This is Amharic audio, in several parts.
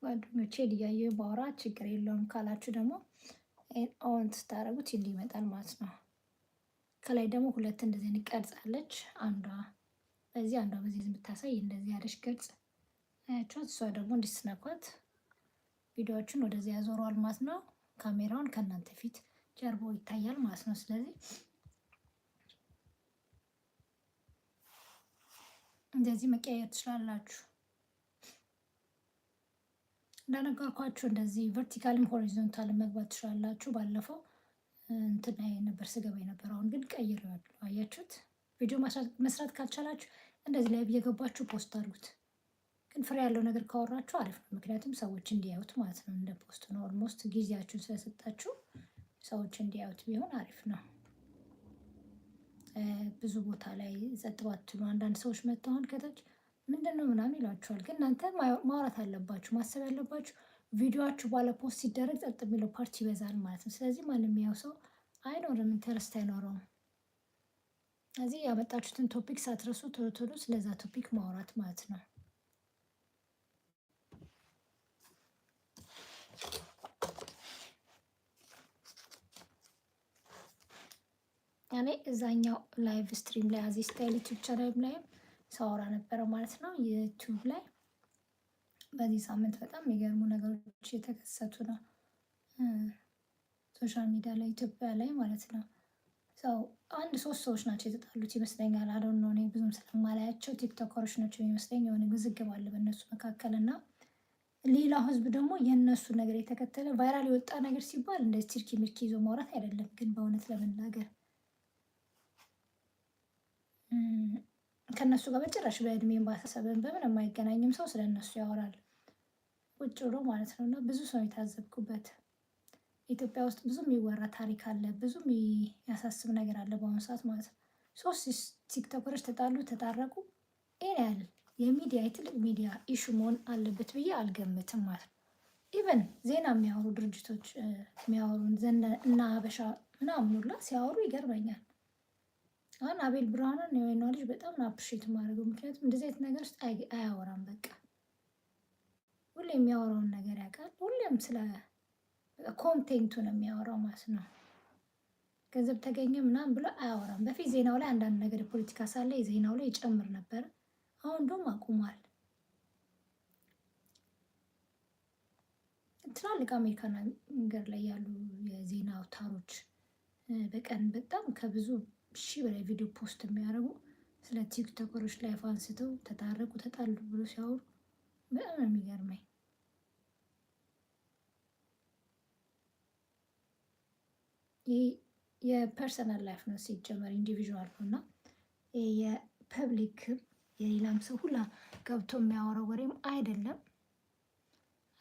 ጓደኞቼ እያየሁ ባወራ ችግር የለውም ካላችሁ ደግሞ ኦን ስታደርጉት እንዲህ ይመጣል ማለት ነው። ከላይ ደግሞ ሁለት እንደዚህ አይነት ቅርጽ አለች። አንዷ በዚህ አንዷ በዚህ የምታሳይ እንደዚህ ያለች ቅርጽ አያችኋት። እሷ ደግሞ እንዲስነኳት ቪዲዮዎችን ወደዚህ ያዞረዋል ማለት ነው። ካሜራውን ከእናንተ ፊት ጀርባው ይታያል ማለት ነው። ስለዚህ እንደዚህ መቀየር ትችላላችሁ። እንደነገርኳችሁ እንደዚህ ቨርቲካልም ሆሪዞንታልም መግባት ትችላላችሁ። ባለፈው እንትን ላይ ነበር ስገባ ነበር። አሁን ግን ቀይሬዋለሁ። አያችሁት? ቪዲዮ መስራት ካልቻላችሁ እንደዚህ ላይ እየገባችሁ ፖስት አድርጉት። ግን ፍሬ ያለው ነገር ካወራችሁ አሪፍ ነው። ምክንያቱም ሰዎች እንዲያዩት ማለት ነው። እንደ ፖስት ነው። ኦልሞስት ጊዜያችሁን ስለሰጣችሁ ሰዎች እንዲያዩት ቢሆን አሪፍ ነው። ብዙ ቦታ ላይ ጸጥ ባትሉ አንዳንድ ሰዎች መጥተው አሁን ከታች ምንድነው ምናምን ይሏችኋል። ግን እናንተ ማውራት አለባችሁ። ማሰብ ያለባችሁ ቪዲዮችሁ ባለ ፖስት ሲደረግ ጸጥ የሚለው ፓርት ይበዛል ማለት ነው። ስለዚህ ማንም ያው ሰው አይኖርም፣ ኢንተረስት አይኖረውም። ስለዚህ ያመጣችሁትን ቶፒክ ሳትረሱ ቶሎ ቶሎ ስለዛ ቶፒክ ማውራት ማለት ነው። እኔ እዛኛው ላይቭ ስትሪም ላይ አዚ ስታይል ዩቲዩብ ቻናል ላይም ሳወራ ነበረ ማለት ነው። ዩቲዩብ ላይ በዚህ ሳምንት በጣም የሚገርሙ ነገሮች የተከሰቱ ነው። ሶሻል ሚዲያ ላይ ኢትዮጵያ ላይ ማለት ነው። ሰው አንድ ሶስት ሰዎች ናቸው የተጣሉት ይመስለኛል። አዶን ነው እኔ ብዙም ስለማላያቸው ቲክቶከሮች ናቸው የሚመስለኝ። የሆነ ግዝግብ አለ በእነሱ መካከል እና ሌላው ህዝብ ደግሞ የእነሱ ነገር የተከተለ ቫይራል የወጣ ነገር ሲባል እንደ ትርኪ ምርኪ ይዞ ማውራት አይደለም። ግን በእውነት ለመናገር ከእነሱ ጋር በጭራሽ በእድሜም ባሰበን በምንም አይገናኝም። ሰው ስለእነሱ ያወራል ቁጭ ብሎ ማለት ነው። እና ብዙ ሰው የታዘብኩበት ኢትዮጵያ ውስጥ ብዙ የሚወራ ታሪክ አለ፣ ብዙ የሚያሳስብ ነገር አለ በአሁኑ ሰዓት ማለት ነው። ሶስት ቲክቶከሮች ተጣሉ፣ ተጣረቁ። ይሄን ያህል የሚዲያ የትልቅ ሚዲያ ኢሹ መሆን አለበት ብዬ አልገምትም ማለት ነው። ኢቨን ዜና የሚያወሩ ድርጅቶች የሚያወሩ እና ሀበሻ ምናምን ሁላ ሲያወሩ ይገርመኛል። አሁን አቤል ብርሃንን የወይኗ ልጅ በጣም ነው አፕሪሼት የማደርገው። ምክንያቱም እንደዚህ አይነት ነገር ውስጥ አያወራም። በቃ ሁሌ የሚያወራውን ነገር ያውቃል። ሁሌም ስለ ኮንቴንቱ ነው የሚያወራው ማለት ነው። ገንዘብ ተገኘ ምናምን ብሎ አያወራም። በፊት ዜናው ላይ አንዳንድ ነገር የፖለቲካ ሳለ ዜናው ላይ ይጨምር ነበር። አሁን ደግሞ አቁሟል። ትላልቅ አሜሪካን ሀገር ላይ ያሉ የዜና አውታሮች በቀን በጣም ከብዙ ሺህ በላይ ቪዲዮ ፖስት የሚያደርጉ ስለ ቲክቶከሮች ላይፍ አንስተው ተታረቁ፣ ተጣሉ ብሎ ሲያወሩ በጣም ነው የሚገርመኝ። ይህ የፐርሰናል ላይፍ ነው ሲጀመር ኢንዲቪዥዋል ነው እና የፐብሊክ የሌላም ሰው ሁላ ገብቶ የሚያወራው ወሬም አይደለም።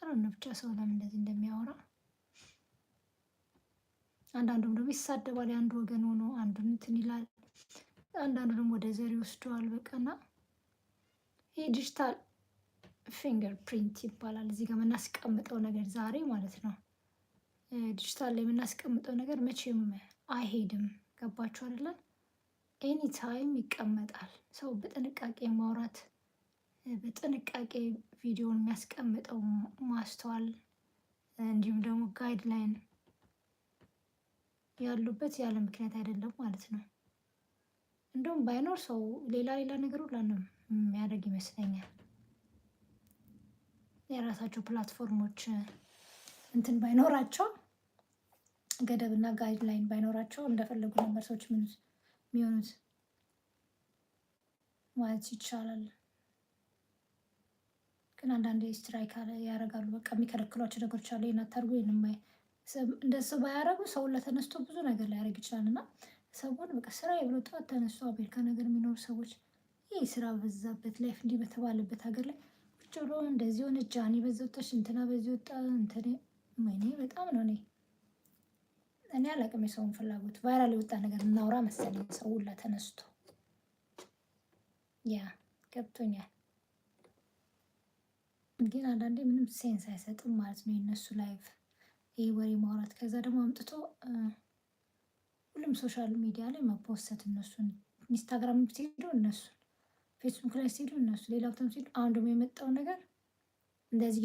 አሮን ብቻ ሰው ለምን እንደዚህ እንደሚያወራ አንዳንዱም ደግሞ ይሳደባል። የአንድ ወገን ሆኖ አንዱን እንትን ይላል፣ አንዳንዱ ደግሞ ወደ ዘር ይወስደዋል። በቃና ይህ ዲጂታል ፊንገር ፕሪንት ይባላል። እዚህ ጋር የምናስቀምጠው ነገር ዛሬ ማለት ነው። ዲጂታል ላይ የምናስቀምጠው ነገር መቼም አይሄድም። ገባችሁ አይደለ? ኤኒ ታይም ይቀመጣል። ሰው በጥንቃቄ ማውራት፣ በጥንቃቄ ቪዲዮን የሚያስቀምጠው ማስተዋል፣ እንዲሁም ደግሞ ጋይድላይን ያሉበት ያለ ምክንያት አይደለም ማለት ነው። እንደውም ባይኖር ሰው ሌላ ነገር ሁላ ነው የሚያደርግ ይመስለኛል። የራሳቸው ፕላትፎርሞች እንትን ባይኖራቸው፣ ገደብና ጋይድላይን ባይኖራቸው እንደፈለጉ ነበር ሰዎች የሚሆኑት ማለት ይቻላል። ግን አንዳንዴ ስትራይክ ያደርጋሉ። በቃ የሚከለክሏቸው ነገሮች አሉ። ይሄን አታርጉ፣ ይሄን እንደሱ ባያደርጉ ሰው ለተነስቶ ብዙ ነገር ሊያደርግ ይችላል። እና ሰውን በቃ ስራ የብሎ ጠዋት ተነስቶ አሜሪካ ነገር የሚኖሩ ሰዎች ይህ ስራ በዛበት ላይፍ እንዲህ በተባለበት ሀገር ላይ ቁጭ ብሎ እንደዚህ ሆነ ጃኒ በዚህ ወጣች እንትና በዚህ ወጣ እንትን ወይኔ በጣም ነው እኔ አላቅም። የሰውን ፍላጎት ቫይራል የወጣ ነገር እናውራ መሰለኝ ሰው ሁላ ተነስቶ ያ ገብቶኛል። ግን አንዳንዴ ምንም ሴንስ አይሰጥም ማለት ነው የነሱ ላይፍ ይህ ወሬ ማውራት። ከዛ ደግሞ አምጥቶ ሁሉም ሶሻል ሚዲያ ላይ መፖሰት እነሱን፣ ኢንስታግራም ሲሄዱ እነሱን፣ ፌስቡክ ላይ ሲሄዱ እነሱ፣ ሌላ ቦታም ሲሄዱ። አሁን ደግሞ የመጣው ነገር እንደዚህ